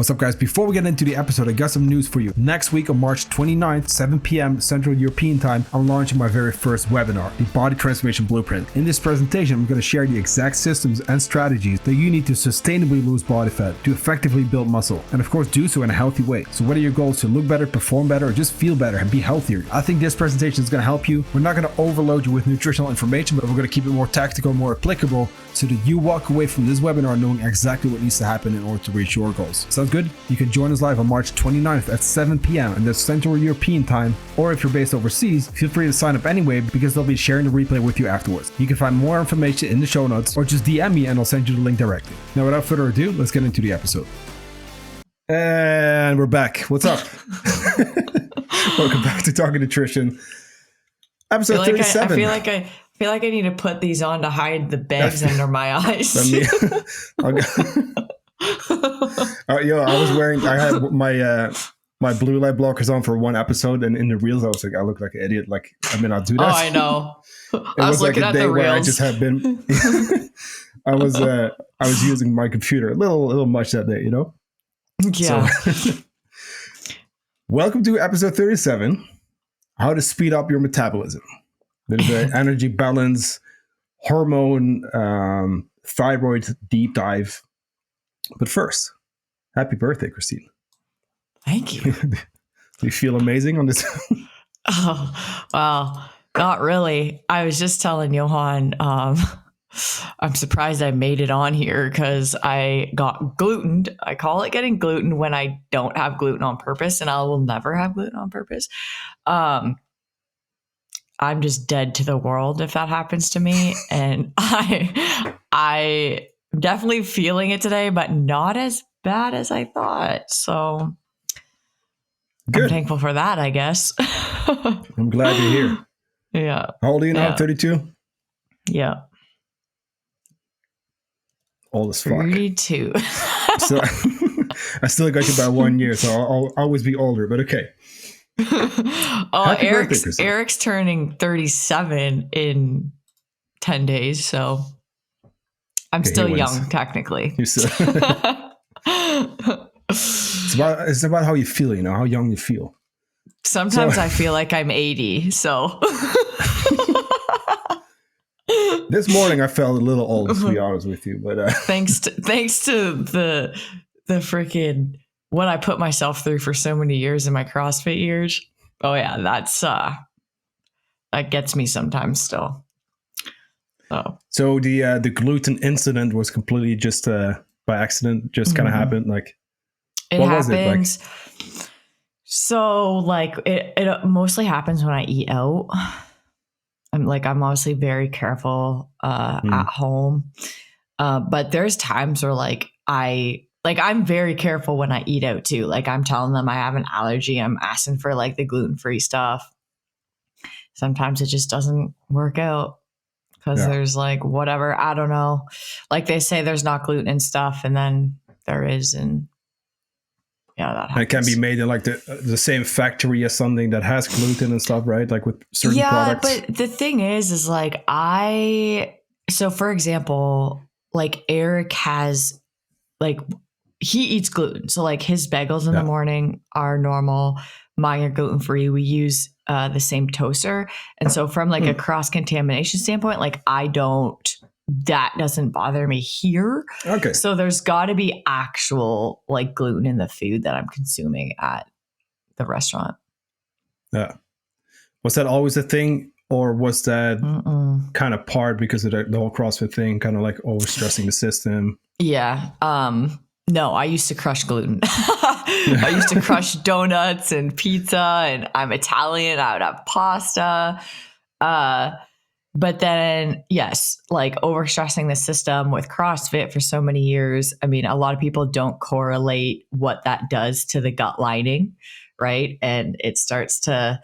What's up, guys? Before we get into the episode, I got some news for you. Next week on March 29th, 7 p.m. Central European Time, I'm launching my very first webinar, the Body Transformation Blueprint. In this presentation, I'm going to share the exact systems and strategies that you need to sustainably lose body fat, to effectively build muscle, and of course do so in a healthy way. So whether your goal is to look better, perform better, or just feel better and be healthier, I think this presentation is going to help you. We're not going to overload you with nutritional information, but we're going to keep it more tactical, more applicable, so that you walk away from this webinar knowing exactly what needs to happen in order to reach your goals. Sounds good? You can join us live on March 29th at 7 p.m. and that's Central European Time, or if you're based overseas, feel free to sign up anyway because they'll be sharing the replay with you afterwards. You can find more information in the show notes or just DM me and I'll send you the link directly. Now, without further ado, let's get into the episode. And we're back. What's up? Welcome back to Talking Nutrition. Episode 37. I feel like I need to put these on to hide the bags under my eyes. I had my blue light blockers on for one episode, and in the reels I was like, I look like an idiot. Like, I mean, I'll do that. Oh, I know. I was looking at the reels where I just had been. I was using my computer a little much that day, you know. Yeah. So, welcome to episode 37. How to speed up your metabolism. There's an energy balance, hormone, thyroid deep dive. But first, happy birthday, Kristine. Thank you. Do you feel amazing on this? Oh, well, not really. I was just telling Johan, I'm surprised I made it on here because I got glutened. I call it getting gluten when I don't have gluten on purpose, and I will never have gluten on purpose. I'm just dead to the world if that happens to me. And I definitely feeling it today, but not as bad as I thought. So good. I'm thankful for that, I guess. I'm glad you're here. Yeah. How old are you now? Yeah. 32? Yeah. Old as fuck. 32. So I still got you by 1 year, so I'll always be older, but okay. Oh, Eric's turning 37 in 10 days, so I'm still young, technically. You're still it's about how you feel, you know, how young you feel. Sometimes I feel like I'm 80, so. This morning I felt a little old, to be honest with you, but thanks to the freaking what I put myself through for so many years in my CrossFit years. Oh yeah, that's that gets me sometimes still. So the gluten incident was completely just by accident, just kind of happened. Like, what happens, was it like? So like it mostly happens when I eat out. I'm obviously very careful at home, but there's times where I'm very careful when I eat out too. Like, I'm telling them I have an allergy. I'm asking for like the gluten-free stuff. Sometimes it just doesn't work out because there's like whatever, I don't know. Like, they say there's not gluten and stuff, and then there is, and yeah, that happens. And it can be made in like the same factory as something that has gluten and stuff, right? Like with certain products. Yeah, but the thing is like so for example, like Eric has like, he eats gluten. So like his bagels in the morning are normal. Mine are gluten-free. We use the same toaster. And so from like a cross-contamination standpoint, like that doesn't bother me here. Okay. So there's got to be actual like gluten in the food that I'm consuming at the restaurant. Yeah. Was that always a thing, or was that kind of part because of the whole CrossFit thing, kind of like overstressing the system? Yeah. No, I used to crush gluten. I used to crush donuts and pizza, and I'm Italian. I would have pasta. But then, yes, like overstressing the system with CrossFit for so many years. I mean, a lot of people don't correlate what that does to the gut lining, right? And it starts to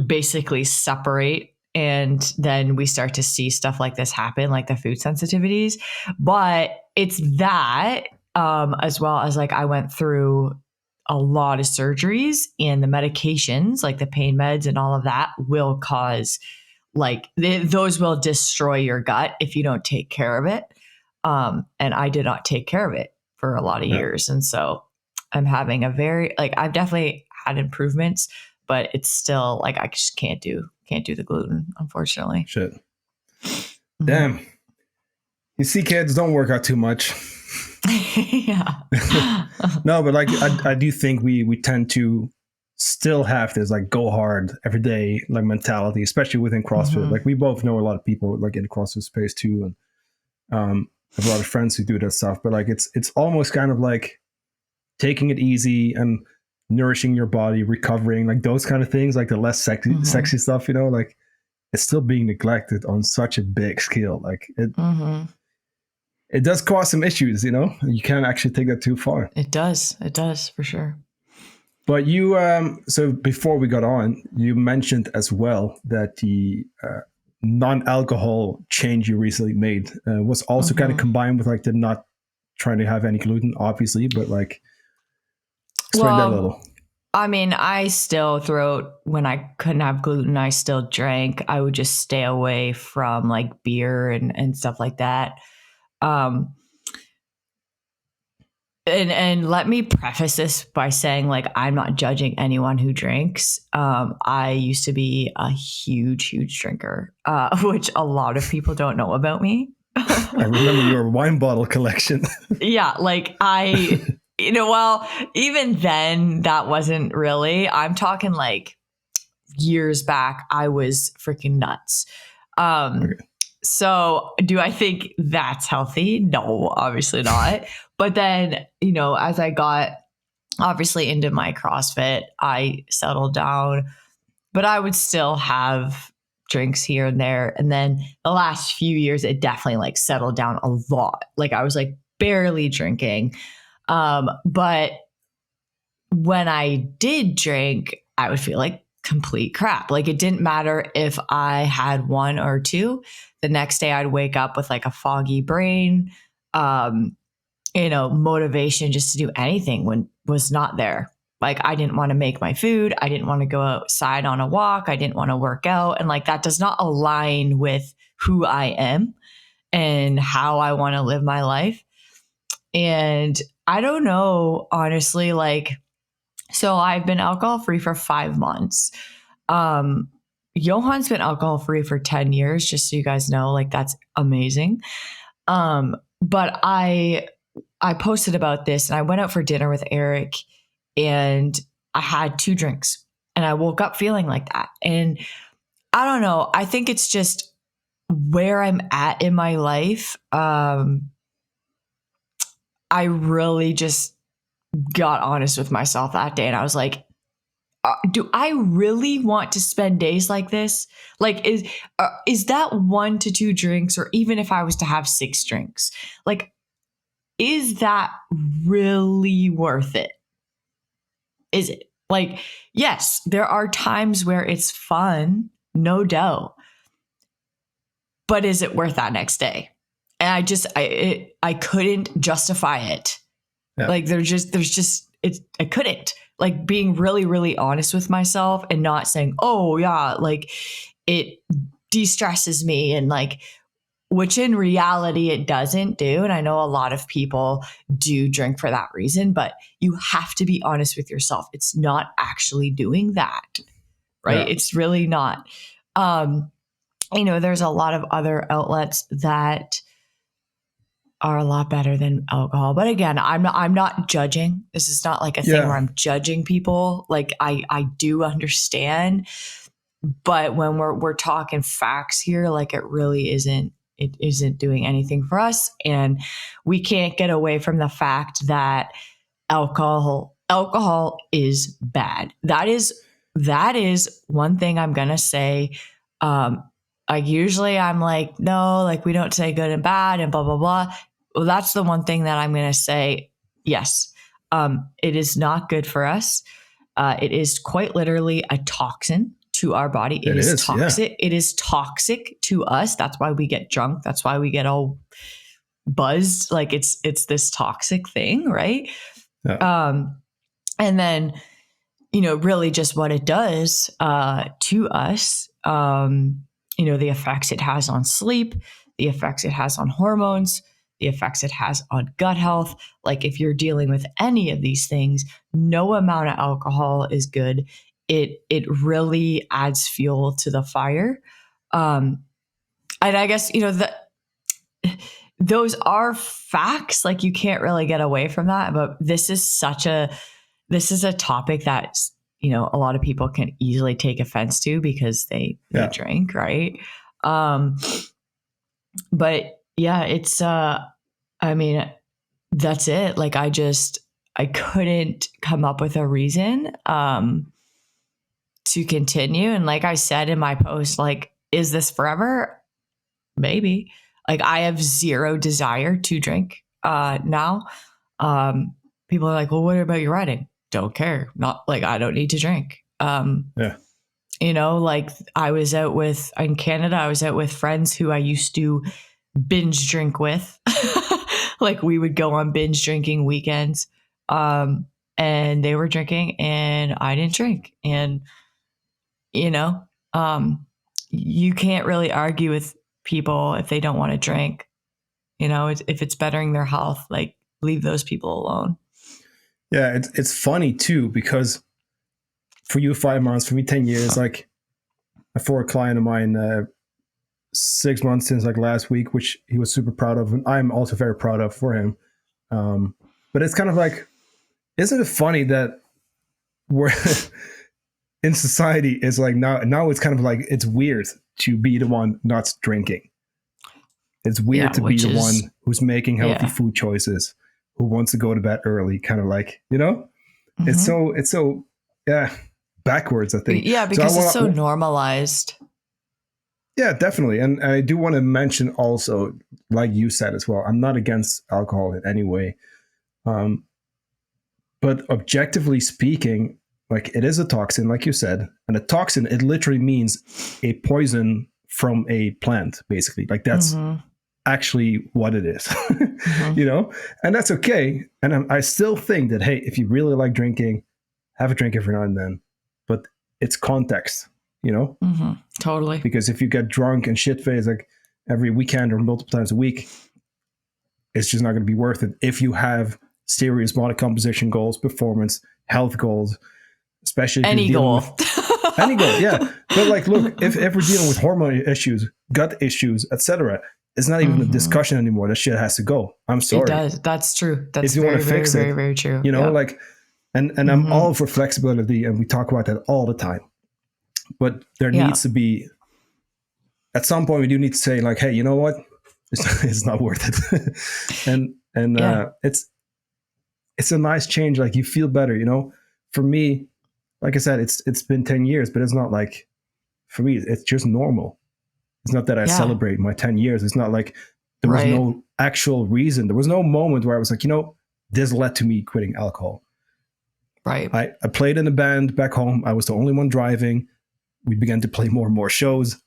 basically separate. And then we start to see stuff like this happen, like the food sensitivities. But it's that, as well as like I went through a lot of surgeries, and the medications, like the pain meds and all of that, will cause those will destroy your gut if you don't take care of it. And I did not take care of it for a lot of years. And so I'm having a very, like, I've definitely had improvements, but it's still like, I just can't do the gluten, unfortunately. Shit. Mhm. Damn. You see, kids, don't work out too much. Yeah. No, but like I do think we tend to still have this like go hard every day like mentality, especially within CrossFit. Mhm. Like we both know a lot of people like in the CrossFit space too, and I have a lot of friends who do that stuff. But like it's almost kind of like taking it easy and nourishing your body, recovering, like those kind of things, like the less sexy stuff, you know, like it's still being neglected on such a big scale. Like it does cause some issues, you know. You can't actually take that too far. It does for sure. But you, so before we got on, you mentioned as well that the non-alcohol change you recently made was also kind of combined with like the not trying to have any gluten, obviously, but like explain that a little. I mean, I still when I couldn't have gluten, I still drank. I would just stay away from like beer and stuff like that. And let me preface this by saying, like, I'm not judging anyone who drinks. I used to be a huge drinker, which a lot of people don't know about me. I remember your wine bottle collection. Yeah, like well, even then that wasn't really. I'm talking like years back. I was freaking nuts. Okay. So do I think that's healthy? No, obviously not. But then, as I got obviously into my CrossFit, I settled down, but I would still have drinks here and there. And then the last few years, it definitely like settled down a lot. Like I was like barely drinking. But when I did drink, I would feel like complete crap. Like it didn't matter if I had one or two. The next day I'd wake up with like a foggy brain, motivation just to do anything was not there. Like I didn't want to make my food. I didn't want to go outside on a walk. I didn't want to work out. And like that does not align with who I am and how I want to live my life. And I don't know, honestly, like, so I've been alcohol free for 5 months. Johan's been alcohol free for 10 years, just so you guys know, like that's amazing. But I posted about this and I went out for dinner with Eric and I had 2 drinks and I woke up feeling like that. And I don't know, I think it's just where I'm at in my life. I really just got honest with myself that day and I was like, do I really want to spend days like this? Like, is that 1 to 2 drinks, or even if I was to have 6 drinks, like, is that really worth it? Is it? Like, yes, there are times where it's fun, no doubt, but is it worth that next day? And I couldn't justify it. Yeah. Like, I couldn't. Like being really, really honest with myself and not saying, oh yeah, like it de-stresses me and like, which in reality it doesn't do. And I know a lot of people do drink for that reason, but you have to be honest with yourself. It's not actually doing that, right? Yeah. It's really not. There's a lot of other outlets that are a lot better than alcohol. But again, I'm not judging. This is not like a thing where I'm judging people. Like I do understand, but when we're talking facts here, like it really isn't doing anything for us. And we can't get away from the fact that alcohol is bad. That is one thing I'm going to say. Like usually I'm like, no, like we don't say good and bad and blah, blah, blah. Well, that's the one thing that I'm going to say. Yes. It is not good for us. It is quite literally a toxin to our body. It is toxic. Yeah. It is toxic to us. That's why we get drunk. That's why we get all buzzed. Like it's this toxic thing. Right. Yeah. And then, really just what it does, to us, the effects it has on sleep, the effects it has on hormones, the effects it has on gut health. Like if you're dealing with any of these things, no amount of alcohol is good. It really adds fuel to the fire. And I guess, those are facts. Like you can't really get away from that. But this is a topic that, a lot of people can easily take offense to because they drink, right? But yeah, it's, that's it. Like I couldn't come up with a reason, to continue. And like I said in my post, like, is this forever? Maybe. Like I have zero desire to drink, now. People are like, well, what about your writing? Don't care. Not like, I don't need to drink. Like in Canada, I was out with friends who I used to binge drink with. Like we would go on binge drinking weekends. And they were drinking and I didn't drink. And, you can't really argue with people if they don't want to drink. If it's bettering their health, like leave those people alone. Yeah, it's funny too, because for you 5 months, for me 10 years, like for a client of mine, 6 months since like last week, which he was super proud of, and I'm also very proud of for him. But it's kind of like, isn't it funny that we're in society, it's like now it's kind of like, it's weird to be the one not drinking. It's weird to be the one who's making healthy food choices, who wants to go to bed early, kind of like, mm-hmm. It's so backwards, I think. Yeah, because it's so normalized. Yeah, definitely. And I do want to mention also, like you said as well, I'm not against alcohol in any way. But objectively speaking, like it is a toxin, like you said, and a toxin, it literally means a poison from a plant, basically. Like that's actually what it is, and that's okay. And I still think that, hey, if you really like drinking, have a drink every now and then, but it's context, Totally. Because if you get drunk and shit-faced like every weekend or multiple times a week, it's just not going to be worth it. If you have serious body composition goals, performance, health goals, especially if any goal. Any goal, yeah. But like, look, if we're dealing with hormone issues, gut issues, etc., it's not even a discussion anymore. That shit has to go. I'm sorry. It does. That's true. That's if you want to fix it, very, very true. Like, and I'm all for flexibility, and we talk about that all the time. But there needs to be, at some point, we do need to say like, hey, you know what? It's not worth it. and it's a nice change. Like you feel better, For me, like I said, it's been 10 years, but it's not like, for me, it's just normal. It's not that I celebrate my 10 years. It's not like there was no actual reason. There was no moment where I was like, this led to me quitting alcohol. Right. I played in a band back home. I was the only one driving. We began to play more and more shows.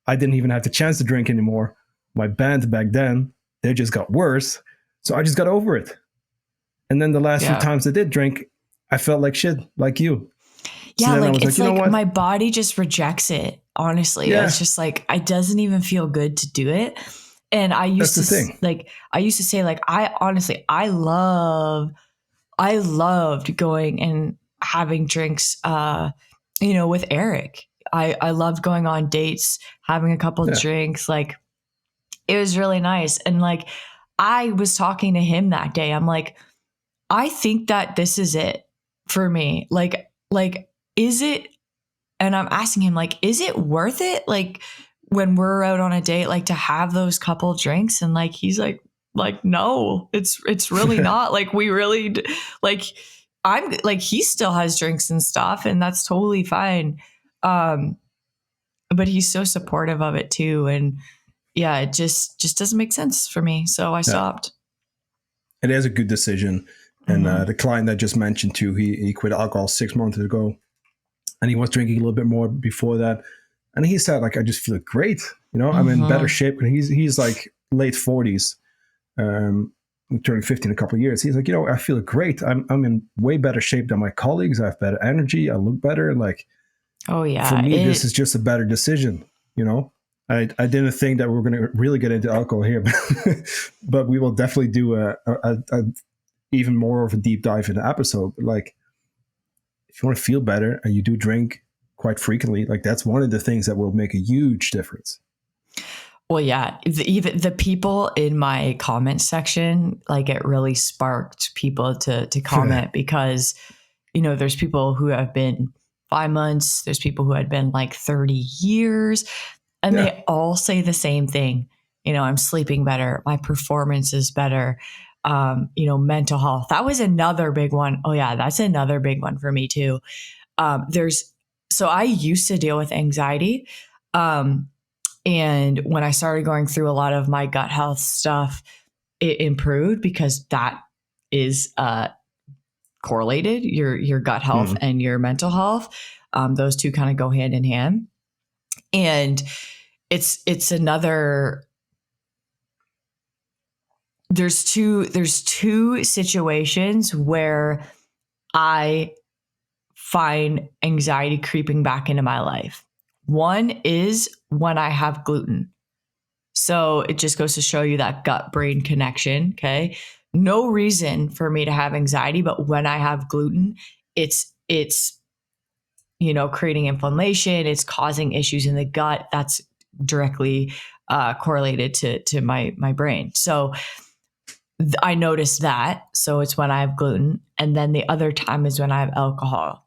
I didn't even have the chance to drink anymore. My band back then, they just got worse. So I just got over it. And then the last few times I did drink, I felt like shit, like you. Yeah, so like it's like my body just rejects it. Honestly, it's just like it doesn't even feel good to do it. And I used to say, I loved going and having drinks, with Eric. I loved going on dates, having a couple of drinks. Like it was really nice. And like I was talking to him that day. I'm like, I think that this is it for me. Like, is it? And I'm asking him, like, is it worth it? Like when we're out on a date, like to have those couple drinks, and like, he's like, no, it's really not. Like we really, like, I'm like, he still has drinks and stuff, and that's totally fine. But he's so supportive of it too. And yeah, it just doesn't make sense for me. So I stopped. It is a good decision. And the client that I just mentioned too, he quit alcohol 6 months ago, and he was drinking a little bit more before that. And he said, like, I just feel great. I'm in better shape. And he's like late 40s, turning 50 in a couple of years. He's like, I feel great. I'm in way better shape than my colleagues. I have better energy. I look better. Like, oh yeah. For me, this is just a better decision, I didn't think that we were going to really get into alcohol here, but we will definitely do a even more of a deep dive in the episode. But like, if you want to feel better and you do drink quite frequently, like that's one of the things that will make a huge difference. Well, yeah, even the people in my comment section, like it really sparked people to comment because, you know, there's people who have been 5 months, there's people who had been like 30 years, and they all say the same thing. You know, I'm sleeping better, my performance is better. You know, mental health. That was another big one. Oh yeah, that's another big one for me too. So I used to deal with anxiety. And when I started going through a lot of my gut health stuff, it improved because that is correlated, your gut health and your mental health. Those two kind of go hand in hand. And it's another, there's two situations where I find anxiety creeping back into my life. One is when I have gluten. So it just goes to show you that gut brain connection. Okay. No reason for me to have anxiety, but when I have gluten, it's, you know, creating inflammation. It's causing issues in the gut. That's directly correlated to my brain. So I noticed that. So it's when I have gluten. And then the other time is when I have alcohol.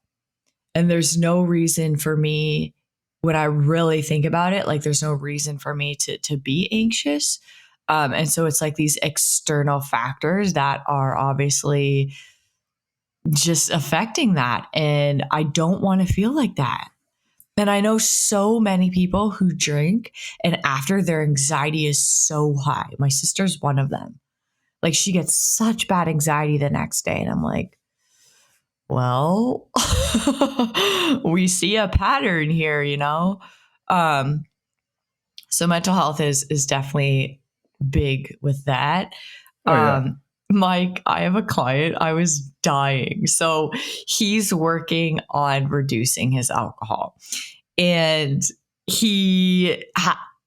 And there's no reason for me, when I really think about it, like there's no reason for me to be anxious. And so it's like these external factors that are obviously just affecting that. And I don't want to feel like that. And I know so many people who drink and after their anxiety is so high. My sister's one of them. Like she gets such bad anxiety the next day. And I'm like, well, we see a pattern here, you know? So mental health is definitely big with that. Mike, I have a client, I was dying. So he's working on reducing his alcohol. And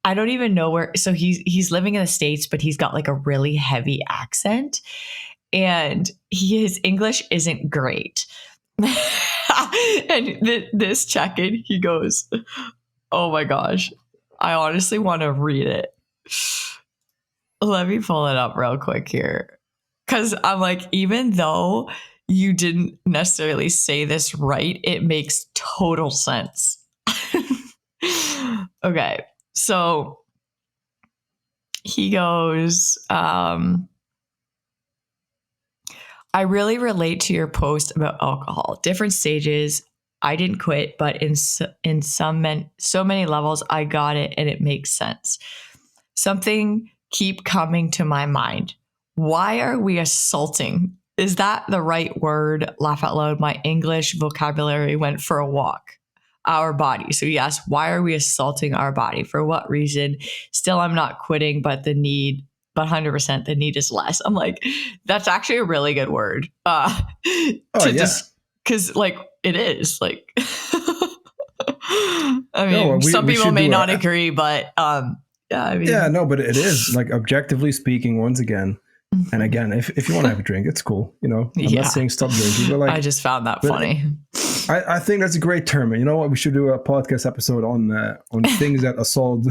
I don't even know where, so he's living in the States, but he's got like a really heavy accent. And his English isn't great. And this check-in, he goes, oh my gosh, I honestly want to read it. Let me pull it up real quick here. Because I'm like, even though you didn't necessarily say this right, it makes total sense. Okay, so he goes, I really relate to your post about alcohol. Different stages. I didn't quit, but in so many levels, I got it and it makes sense. Something keep coming to my mind. Why are we assaulting? Is that the right word? Laugh out loud. My English vocabulary went for a walk. Our body. So he asked, why are we assaulting our body? For what reason? Still, I'm not quitting, but 100% the need is less. I'm like, that's actually a really good word. Because like it is like, I mean, some people may not agree, but yeah, I mean, yeah, no, but it is like objectively speaking, once again. And again, if you want to have a drink, it's cool. You know, I'm not saying stop drinking, but like, I just found that funny. I think that's a great term. You know what? We should do a podcast episode on things that assault,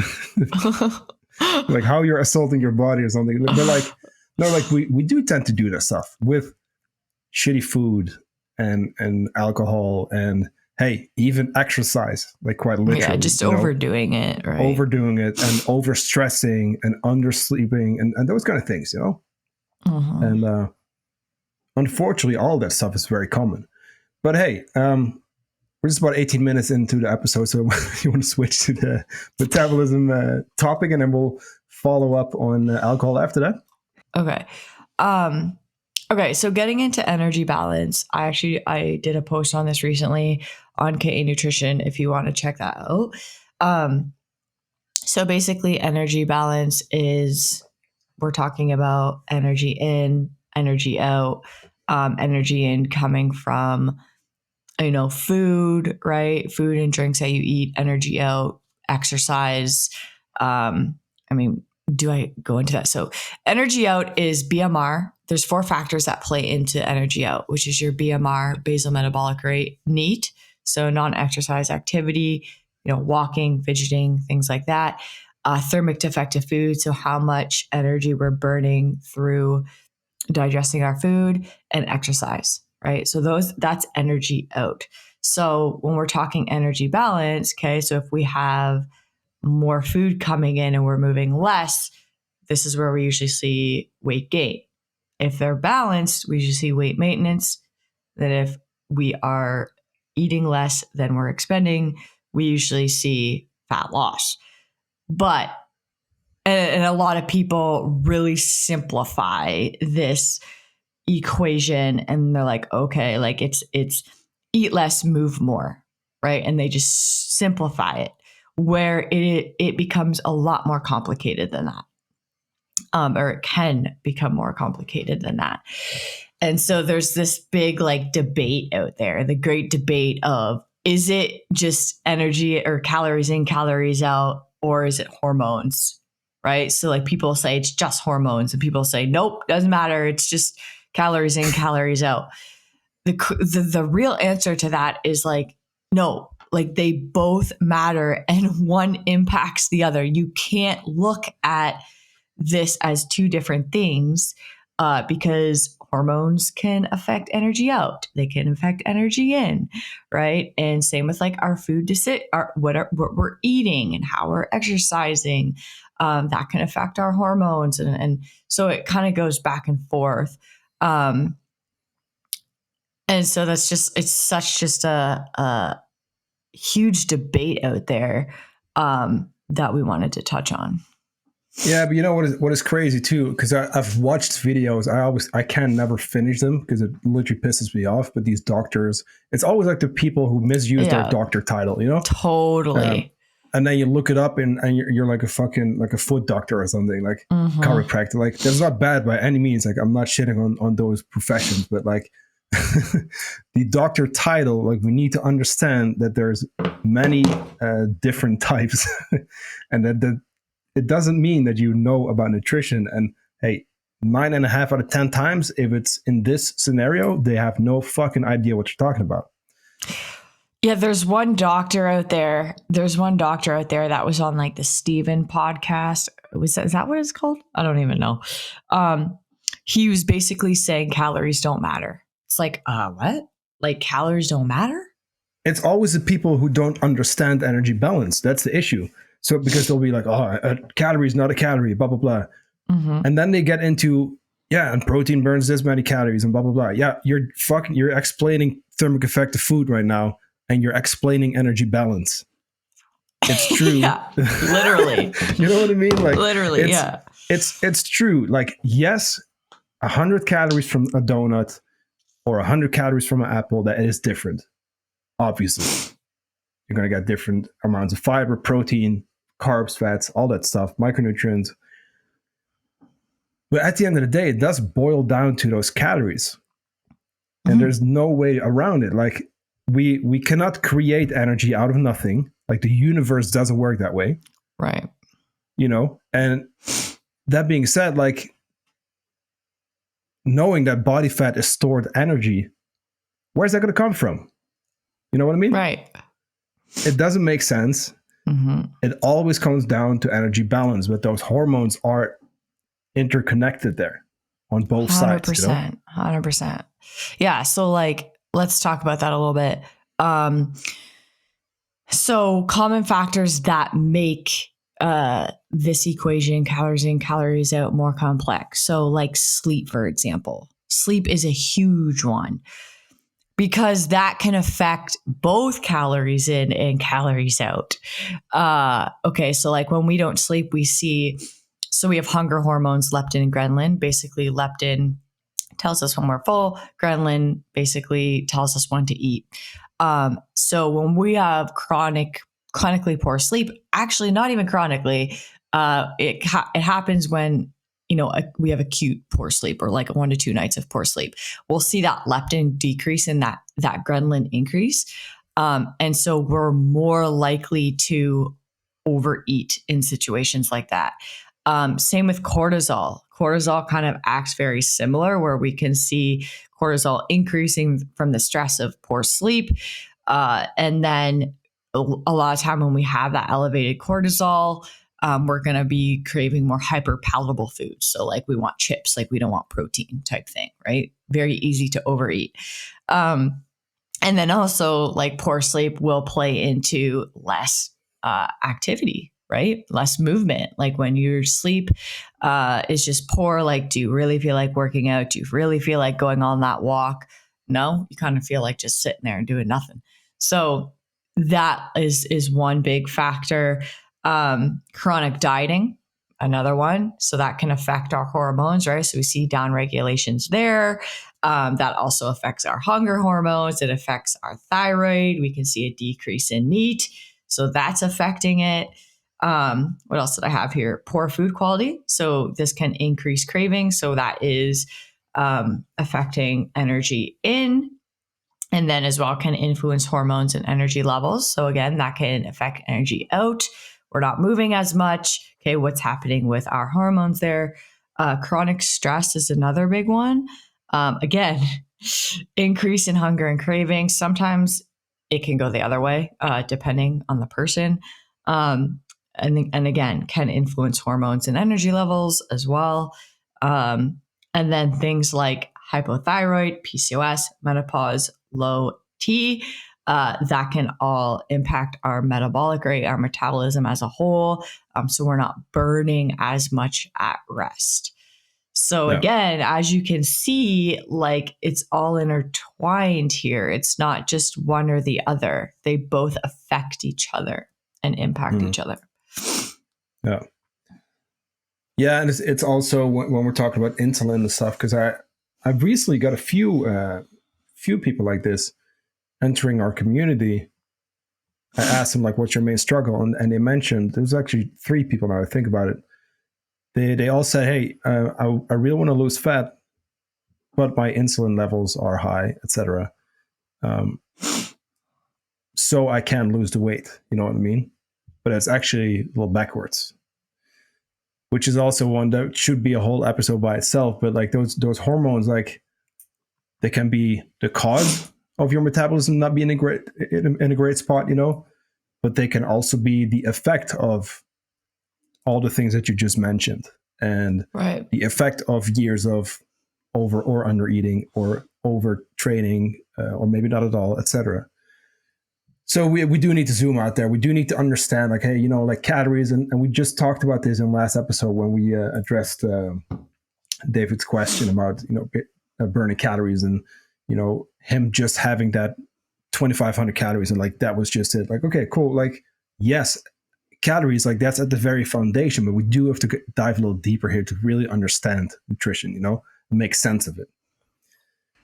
like how you're assaulting your body or something. But like, no, like we do tend to do that stuff with shitty food and alcohol and hey, even exercise, like quite literally. Yeah, just overdoing it, right? Overdoing it and overstressing and undersleeping and those kind of things, you know? And unfortunately, all that stuff is very common. But hey, we're just about 18 minutes into the episode, so you want to switch to the metabolism topic, and then we'll follow up on alcohol after that. Okay. Okay, so getting into energy balance, I did a post on this recently on KA Nutrition if you want to check that out. So basically, energy balance is, we're talking about energy in, energy out, energy in coming from, you know, food, right? Food and drinks that you eat, energy out, exercise, I mean, do I go into that? So energy out is BMR. There's 4 factors that play into energy out, which is your BMR, basal metabolic rate, NEAT. So non-exercise activity, walking, fidgeting, things like that. Thermic defective food. So how much energy we're burning through digesting our food, and exercise, right? So that's energy out. So when we're talking energy balance, okay, so if we have more food coming in and we're moving less, this is where we usually see weight gain. If they're balanced, we usually see weight maintenance. Then if we are eating less than we're expending, we usually see fat loss. But and a lot of people really simplify this equation, and they're like, okay, like it's eat less, move more, right? And they just simplify it, where it becomes a lot more complicated than that. Or it can become more complicated than that. And so there's this big like debate out there, the great debate of, is it just energy or calories in, calories out, or is it hormones? Right? So like people say it's just hormones, and people say, nope, doesn't matter. It's just calories in, calories out. The real answer to that is like, no, like they both matter and one impacts the other. You can't look at this as 2 different things, because hormones can affect energy out. They can affect energy in, right? And same with like our food what we're eating and how we're exercising. That can affect our hormones, and so it kind of goes back and forth. And so it's such a huge debate out there that we wanted to touch on. Yeah, but you know what is crazy too? Because I've watched videos. I can never finish them because it literally pisses me off. But these doctors, it's always like the people who misuse their doctor title, Totally. And then you look it up and you're like a foot doctor or something, like chiropractor. Like that's not bad by any means. Like I'm not shitting on those professions, but like the doctor title, like we need to understand that there's many different types, and that it doesn't mean that you know about nutrition. And hey, 9.5 out of 10 times, if it's in this scenario, they have no fucking idea what you're talking about. Yeah, there's one doctor out there. That was on like the Steven podcast. Is that what it's called? I don't even know. He was basically saying calories don't matter. It's like, what? Like calories don't matter? It's always the people who don't understand energy balance. That's the issue. So because they'll be like, a calorie is not a calorie, blah, blah, blah. Mm-hmm. And then they get into, and protein burns this many calories and blah, blah, blah. Yeah, you're explaining thermic effect of food right now, and you're explaining energy balance. It's true. Yeah, literally. You know what I mean? Like literally, It's true. Like, yes, 100 calories from a donut or 100 calories from an apple, that is different. Obviously. You're going to get different amounts of fiber, protein, carbs, fats, all that stuff, micronutrients. But at the end of the day, it does boil down to those calories. And there's no way around it. Like we cannot create energy out of nothing. Like the universe doesn't work that way. Right. And that being said, like knowing that body fat is stored energy, where's that going to come from? You know what I mean? Right. It doesn't make sense. Mm-hmm. It always comes down to energy balance, but those hormones are interconnected there on both 100%, sides. 100%. Yeah. So like, let's talk about that a little bit. So common factors that make this equation, calories in, calories out, more complex. So like sleep, for example. Sleep is a huge one, because that can affect both calories in and calories out. Okay, so like when we don't sleep, we have hunger hormones, leptin and ghrelin. Basically, leptin tells us when we're full. Ghrelin basically tells us when to eat. So when we have chronically poor sleep, actually not even chronically, it happens when we have acute poor sleep, or like 1 to 2 nights of poor sleep. We'll see that leptin decrease and that ghrelin increase. And so we're more likely to overeat in situations like that. Same with cortisol. Cortisol kind of acts very similar, where we can see cortisol increasing from the stress of poor sleep. And then a lot of time when we have that elevated cortisol, we're going to be craving more hyper-palatable foods. So like we want chips, like we don't want protein type thing, right? Very easy to overeat. And then also like poor sleep will play into less activity, right? Less movement. Like when your sleep is just poor, like do you really feel like working out? Do you really feel like going on that walk? No, you kind of feel like just sitting there and doing nothing. So that is one big factor. Chronic dieting, another one. So that can affect our hormones, right? So we see down regulations there. That also affects our hunger hormones. It affects our thyroid. We can see a decrease in NEAT. So that's affecting it. What else did I have here? Poor food quality. So this can increase craving. So that is affecting energy in. And then as well can influence hormones and energy levels. So again, that can affect energy out. We're not moving as much. Okay, what's happening with our hormones there? Chronic stress is another big one. Again, increase in hunger and craving. Sometimes it can go the other way, depending on the person. And again, can influence hormones and energy levels as well. And then things like hypothyroid, PCOS, menopause, low T, that can all impact our metabolic rate, our metabolism as a whole. So we're not burning as much at rest. So again, as you can see, like it's all intertwined here. It's not just one or the other. They both affect each other and impact each other. Yeah. Yeah. And it's also when we're talking about insulin and stuff, because I've recently got a few people like this entering our community. I asked them like, what's your main struggle? And they mentioned, there was actually 3 people now I think about it. They all said, hey, I really want to lose fat, but my insulin levels are high, etc. So I can't lose the weight. You know what I mean? But it's actually a little backwards, which is also one that should be a whole episode by itself. But like those hormones, like they can be the cause of your metabolism not being in a great spot, you know, but they can also be the effect of all the things that you just mentioned, and the effect of years of over or under eating or over training, or maybe not at all, etc. So we do need to zoom out there. We do need to understand, like, hey, you know, like calories, and we just talked about this in last episode when we addressed David's question about, you know, burning calories, and, you know, him just having that 2,500 calories, and like that was just it. Like, okay, cool. Like, yes, calories, like that's at the very foundation, but we do have to dive a little deeper here to really understand nutrition, you know, and make sense of it.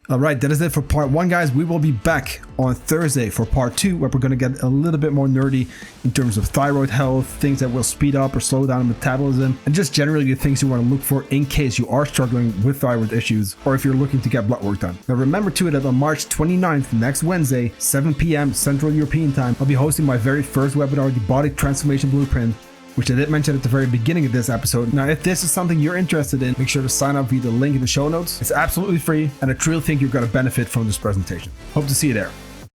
All right, that is it for part 1, guys. We will be back on Thursday for part 2, where we're going to get a little bit more nerdy in terms of thyroid health, things that will speed up or slow down metabolism, and just generally the things you want to look for in case you are struggling with thyroid issues, or if you're looking to get blood work done. Now remember too that on March 29th, next Wednesday, 7 p.m. Central European Time, I'll be hosting my very first webinar, the Body Transformation Blueprint, which I did mention at the very beginning of this episode. Now, if this is something you're interested in, make sure to sign up via the link in the show notes. It's absolutely free, and I truly think you're going to benefit from this presentation. Hope to see you there.